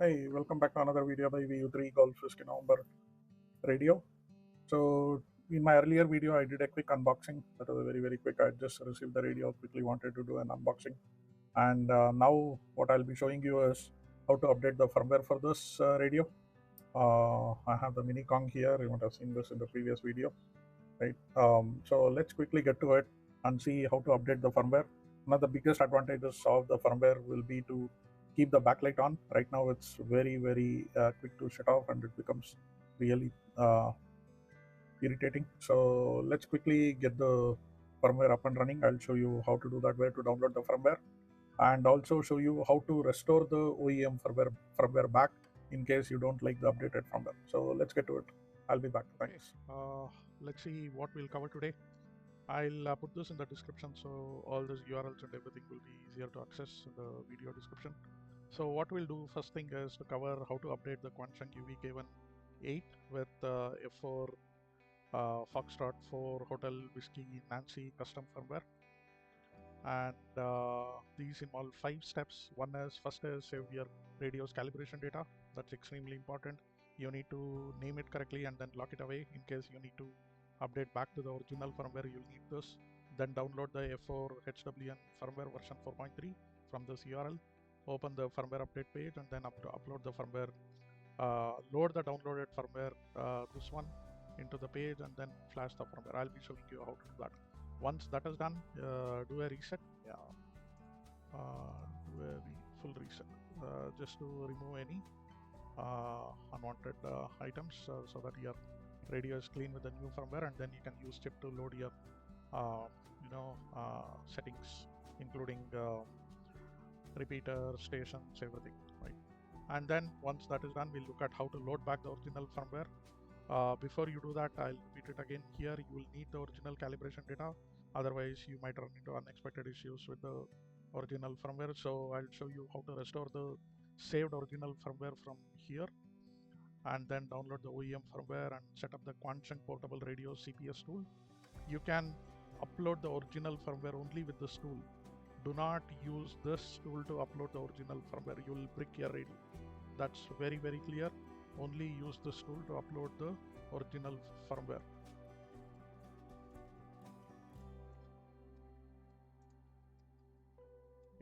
Hey, welcome back to another video by VU3 Golf Whiskey November radio. So, in my earlier video, I did a quick unboxing. That was a very quick. I just received the radio, quickly wanted to do an unboxing. And now, what I'll be showing you is how to update the firmware for this radio. I have the mini Kong here. You might have seen this in the previous video, right? So, let's quickly get to it and see how to update the firmware. One of the biggest advantages of the firmware will be to keep the backlight on. Right now it's very quick to shut off and it becomes really irritating. So let's quickly get the firmware up and running. I'll show you how to do that, where to download the firmware, and also show you how to restore the OEM firmware back in case you don't like the updated firmware. So let's get to it. I'll be back. Thanks. Let's see what we'll cover today. I'll put this in the description, so all these URLs and everything will be easier to access in the video description. So what we'll do first thing is to cover how to update the Quansheng UV-K1 8 with F4 Foxtrot 4 Hotel Whiskey Nancy custom firmware. And these involve 5 steps. First is save your radio's calibration data. That's extremely important. You need to name it correctly and then lock it away in case you need to update back to the original firmware. You'll need this. Then download the F4 HWN firmware version 4.3 from this URL. Open the firmware update page and then upload the firmware. Load the downloaded firmware, this one, into the page and then flash the firmware. I'll be showing you how to do that. Once that is done, do a reset. Do a full reset just to remove any unwanted items so that your radio is clean with the new firmware, and then you can use chip to load your settings, including repeater, stations, everything, right? And then once that is done, we'll look at how to load back the original firmware. Before you do that, I'll repeat it again. Here you will need the original calibration data, otherwise you might run into unexpected issues with the original firmware. So I'll show you how to restore the saved original firmware from here, and then download the OEM firmware and set up the Quansheng portable radio CPS tool. You can upload the original firmware only with this tool. Do not use this tool to upload the original firmware. You will brick your radio. That's very clear. Only use this tool to upload the original firmware.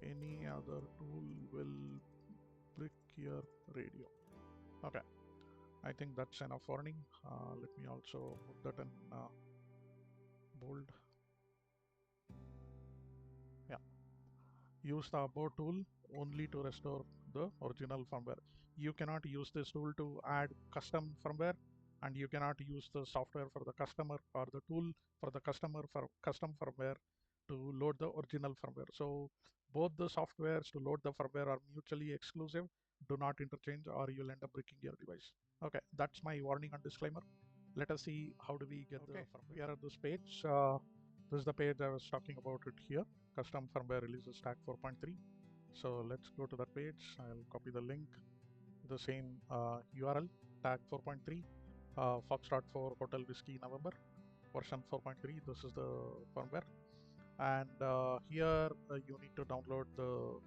Any other tool will brick your radio. Okay, I think that's enough warning. Let me also put that in bold. Yeah, use the above tool only to restore the original firmware. You cannot use this tool to add custom firmware, and you cannot use the software for the customer or the tool for the customer for custom firmware to load the original firmware. So both the softwares to load the firmware are mutually exclusive. Do not interchange or you'll end up breaking your device. Okay, that's my warning and disclaimer. Let us see how do we get the firmware. We are at this page. This is the page I was talking about it here. Custom firmware releases stack 4.3. So let's go to that page. I'll copy the link, the same URL, tag 4.3, Foxtrot 4 Hotel Whiskey November, version 4.3. This is the firmware. And here you need to download the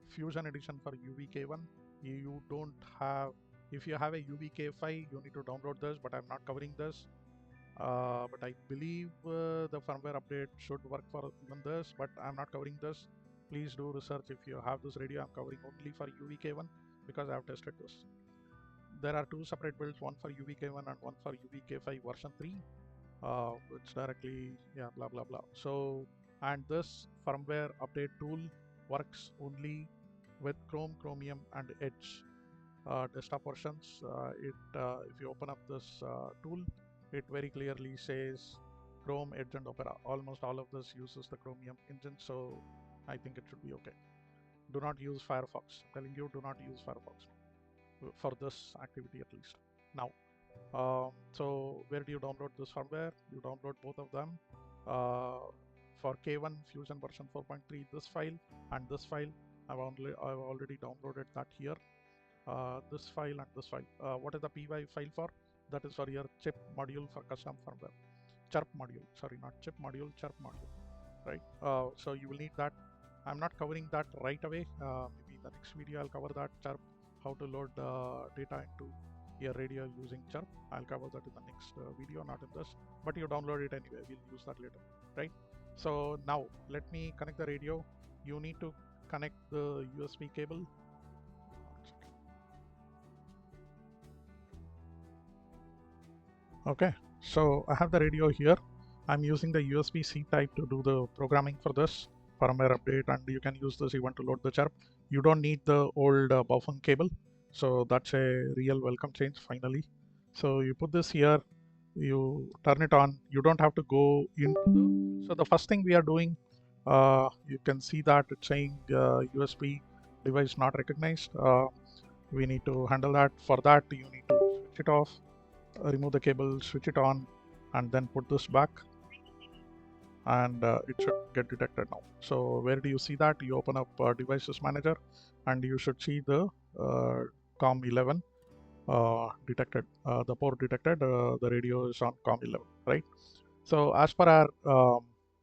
Fusion edition for UVK1. You don't have, if you have a UVK5, you need to download this, but I'm not covering this. But I believe the firmware update should work for even this, but I'm not covering this. Please do research. If you have this radio, I'm covering only for UVK1 because I have tested this. There are two separate builds, one for UVK1 and one for UVK5 version 3, which directly, blah blah blah. So, and this firmware update tool works only with Chrome, Chromium, and Edge desktop versions. If you open up this tool, it very clearly says Chrome, Edge, and Opera. Almost all of this uses the Chromium engine, so I think it should be okay. Do not use Firefox. I'm telling you, do not use Firefox for this activity at least. Now, so where do you download this firmware? You download both of them. For K1 Fusion version 4.3, this file and this file, I've already downloaded that here. This file and this file. What is the PY file for? That is for your chip module for custom firmware. Chirp module, sorry, not chip module, chirp module, right? So you will need that. I'm not covering that right away. Maybe in the next video I'll cover that chirp how to load data into your radio using chirp. I'll cover that in the next video, not in this, but you download it anyway. We'll use that later, right? So now let me connect the radio. You need to connect the USB cable. Okay, so I have the radio here. I'm using the USB-C type to do the programming for this firmware update, and you can use this even to load the chirp. You don't need the old Baofeng cable, so that's a real welcome change finally. So you put this here, you turn it on. You don't have to go into the. So the first thing we are doing, you can see that it's saying USB device not recognized. We need to handle that. For that, you need to switch it off, remove the cable, switch it on, and then put this back, and it should get detected now. So where do you see that? You open up devices manager, and you should see the COM11 detected, the port detected, the radio is on COM11, right? So as per our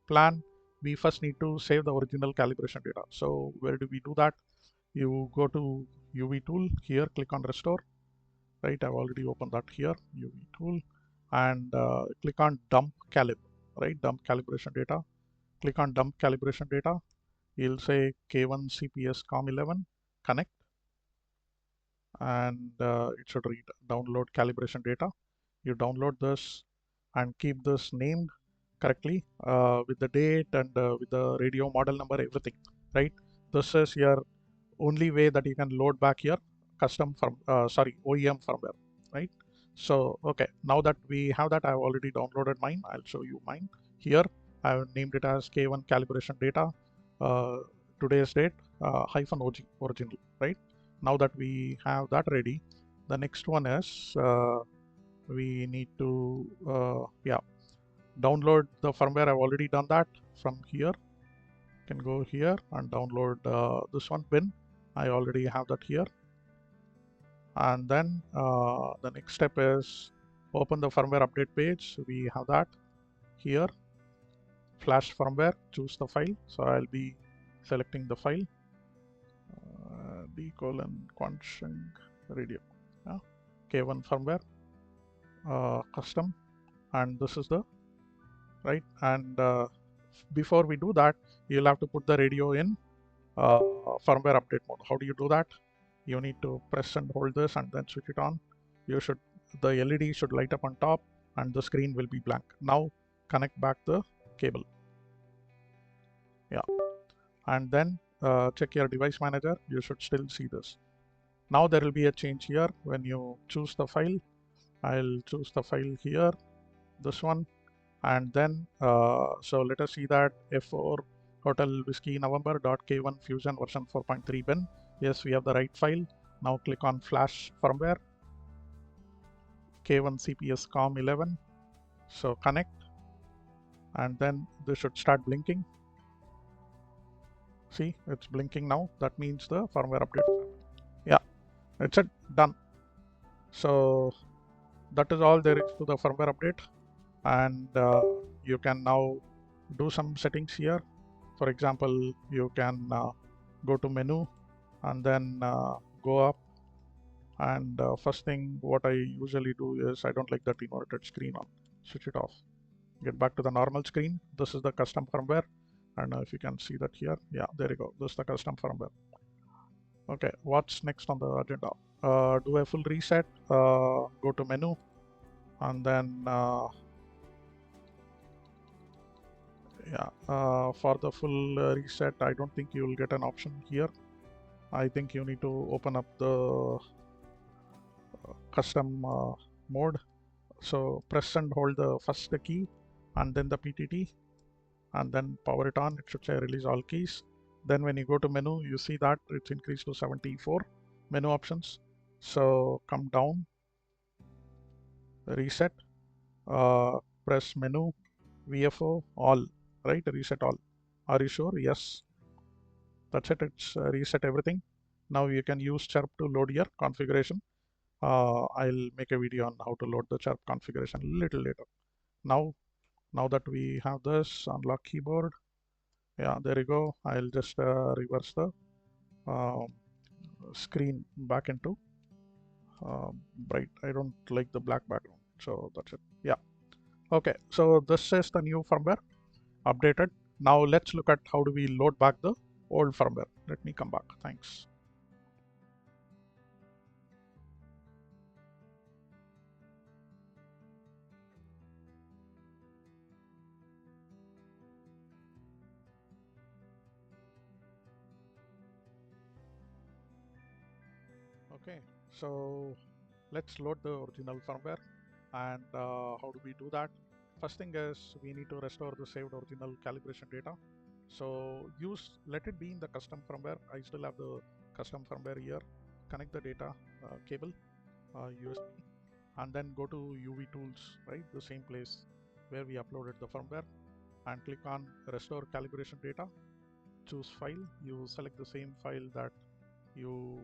plan, we first need to save the original calibration data. So where do we do that? You go to UV tool here, click on restore, right? I've already opened that here, UV tool, and click on dump calib, right? Dump calibration data. Click on dump calibration data. You'll say K1 CPS COM11 connect, and it should read download calibration data. You download this and keep this named correctly with the date and with the radio model number, everything, right? This is your only way that you can load back your custom OEM firmware, right? So okay, now that we have that, I've already downloaded mine. I'll show you mine here. I've named it as K1 calibration data, uh, today's date, -OG original, right? Now that we have that ready, the next one is we need to yeah, download the firmware. I've already done that. From here, you can go here and download this one bin. I already have that here. And then the next step is open the firmware update page. We have that here. Flash firmware, choose the file. So I'll be selecting the file, D:/Quansheng radio, yeah. K1 firmware, custom, and this is the right. And before we do that, you'll have to put the radio in firmware update mode. How do you do that? You need to press and hold this and then switch it on. The LED should light up on top and the screen will be blank. Now connect back the cable. Yeah, and then check your device manager. You should still see this. Now there will be a change here when you choose the file. I'll choose the file here, this one, and then so let us see that F4 Hotel Whiskey November .K1 Fusion version 4.3 bin. Yes, we have the right file. Now click on flash firmware, K1 CPS COM11. So connect, and then this should start blinking. See, it's blinking now. That means the firmware update. Yeah, it's done. So that is all there is to the firmware update, and you can now do some settings here. For example, you can go to menu and then go up, and first thing what I usually do is I don't like that inverted screen on. Switch it off. Get back to the normal screen. This is the custom firmware. I don't know if you can see that here. Yeah, there you go. This is the custom firmware. Okay, what's next on the agenda? Do a full reset. Go to menu, and then yeah, for the full reset, I don't think you will get an option here. I think you need to open up the custom mode. So press and hold the first key and then the PTT, and then power it on. It should say release all keys. Then when you go to menu, you see that it's increased to 74 menu options. So come down, reset, press menu, VFO, all, right? Reset all. Are you sure? Yes. That's it. It's reset everything. Now you can use chirp to load your configuration. I'll make a video on how to load the chirp configuration a little later. Now that we have this, unlock keyboard. Yeah, there you go. I'll just reverse the screen back into bright. I don't like the black background, so that's it. Yeah. Okay, so this is the new firmware updated. Now let's look at how do we load back the old firmware. Let me come back. Thanks. Okay, so let's load the original firmware. And how do we do that? First thing is we need to restore the saved original calibration data. So let it be in the custom firmware. I still have the custom firmware here. Connect the data cable, USB, and then go to UV tools, right? The same place where we uploaded the firmware, and click on restore calibration data. Choose file. You select the same file that you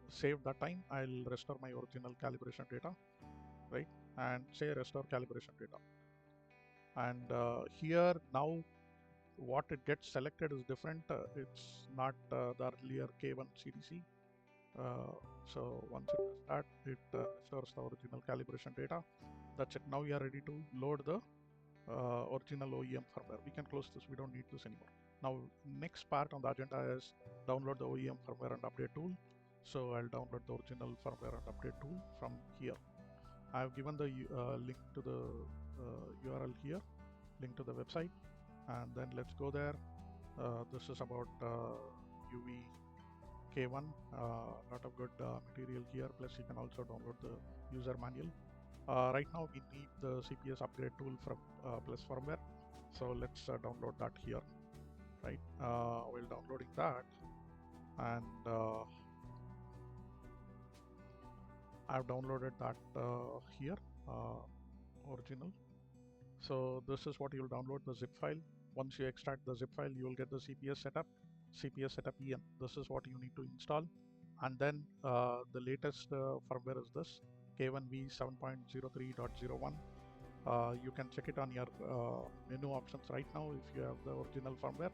saved that time. I'll restore my original calibration data, right? And say restore calibration data. And here now what it gets selected is different. It's not the earlier K1 CDC. So once it does that, it restores the original calibration data. That's it. Now we are ready to load the original OEM firmware. We can close this. We don't need this anymore. Now next part on the agenda is download the OEM firmware and update tool. So I'll download the original firmware and update tool from here. I have given the link to the URL here, link to the website, and then let's go there. This is about UVK1, lot of good material here, plus you can also download the user manual. Right now we need the CPS upgrade tool from plus firmware, so let's download that here, right? While downloading that, and I've downloaded that here, original. So this is what you'll download, the zip file. Once you extract the zip file, you will get the CPS setup EN. This is what you need to install. And then the latest firmware is this K1V 7.03.01. You can check it on your menu options right now. If you have the original firmware,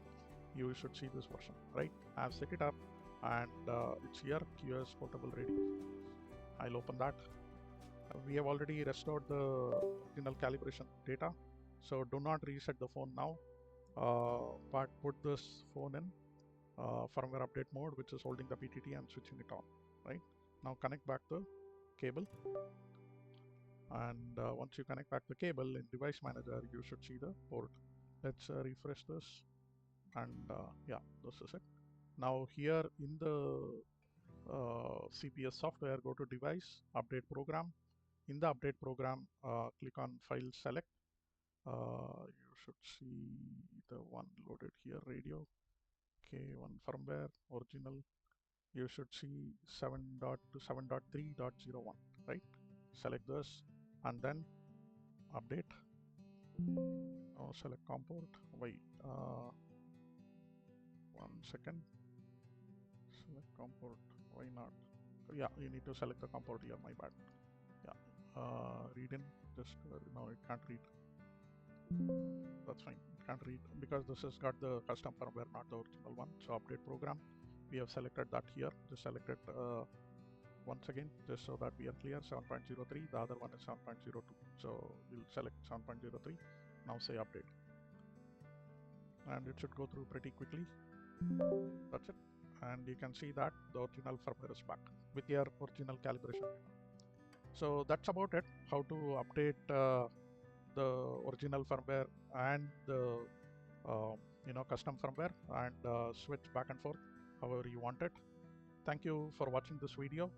you should see this version, right? I've set it up, and it's here, QS portable radio. I'll open that. We have already restored the original calibration data, so do not reset the phone now, but put this phone in firmware update mode, which is holding the PTT and switching it on, right? Now connect back the cable, and once you connect back the cable in device manager, you should see the port. Let's refresh this, and yeah, this is it. Now here in the CPS software, go to device, update program. In the update program, click on file select. You should see the one loaded here, radio K1 firmware original. You should see 7.7.3.01, right? Select this and then update. Now select COM port. Wait, 1 second. Select COM port. Why not? Yeah, you need to select the COM port here. My bad. Yeah, read in. Just no, it can't read. That's fine. It can't read because this has got the custom firmware, not the original one. So update program. We have selected that here. Just select it once again, just so that we are clear. 7.03. The other one is 7.02. So we'll select 7.03. Now say update, and it should go through pretty quickly. That's it. And you can see that the original firmware is back with your original calibration data. So that's about it. How to update the original firmware and the custom firmware, and switch back and forth however you want it. Thank you for watching this video.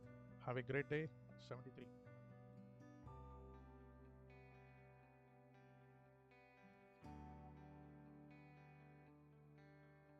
Have a great day. 73.